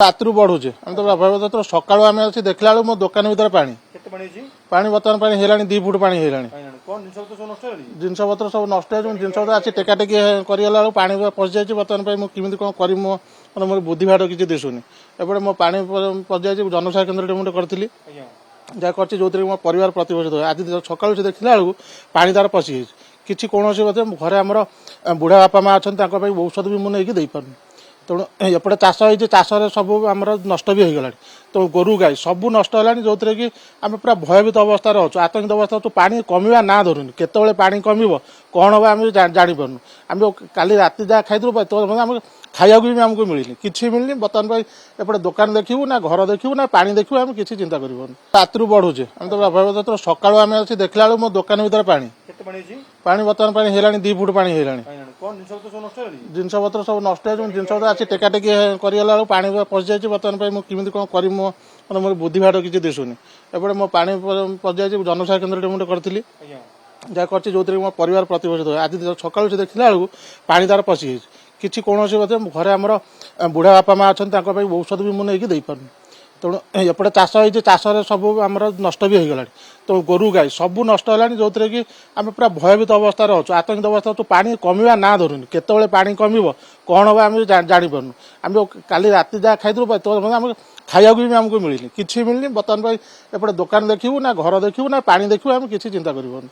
रात्रु बढ़ुचे आम तो प्रभावित सका आम अच्छी देखला बेलू मो दुकान भर पानी पानी बर्तमान पानी है 2 फुट पानी है जिनस पत्र सब नष्ट जिन अच्छी टेकाटेकी करगला पानी पशि जाए बर्तमान मुझे कौन कर मोर बुद्धि भाट किसी दिशुनी एपटे मो पानी पशि जाए जनसेवा केन्द्र मुझे करी जहाँ कर जो मो परिवार प्रतिपोषित हुए आज सका देखला बेलू पानी तार पशि जाए किसी कौन घरे आमर बुढ़ा बापा माँ अच्छा औषध भी मुझे नहीं पार्नी तेणु एपटे चाष होती चाष सब आम नष्ट भी होगा तो गोरु गाई सब नष्ट है जो थे कि आम पूरा भयभीत अवस्था अच्छु आतंकित अवस्था तो पानी कमिया ना धरुनी केतवे पानी कम कौन हम आम जापारू आम काली राति जहाँ खाई तो आम खाया भी आमको मिलनी किसी मिलनी बर्तमान एपटे दुकान देखू ना घर देखू ना पानी देखू आम किसी चिंता कर रात्रु बढ़ुचे आम तो प्रभावित सका आम अच्छी देखला बेलू मो दुकान भर पानी पानी बर्तमान पानी है 2 फुट पानी है जिनस पत्र सब नष्ट जिन अच्छी टेकाटेकी करगला पानी पशि जाए बर्तमान मुझे कौन कर मोर बुद्धि भाट किसी दिशुनी एपटे मो पानी पशि जाए जनसेवा केन्द्र मुझे करी जहाँ कर जो मो परिवार प्रतिपोषित हुए आज सका देखला बेलू पानी तार पशि जाए किसी कौन घरे आमर बुढ़ा बापा माँ अच्छा औषध भी मुझे नहीं पार्नी तेणु एपटे चाष होती चाष सब आम नष्ट भी होगा तो गोरु गाई सब नष्ट है जो थे कि आम पूरा भयभीत अवस्था अच्छु आतंकित अवस्था तो पानी कमिया ना धरुनी केतवे पानी कम कौन हम आम जापारू आम काली राति जहाँ खाई तो आम खाया भी आमको मिलनी किसी मिलनी बर्तमान एपटे दुकान देखू ना घर देखू ना पानी देखू आम किसी चिंता कर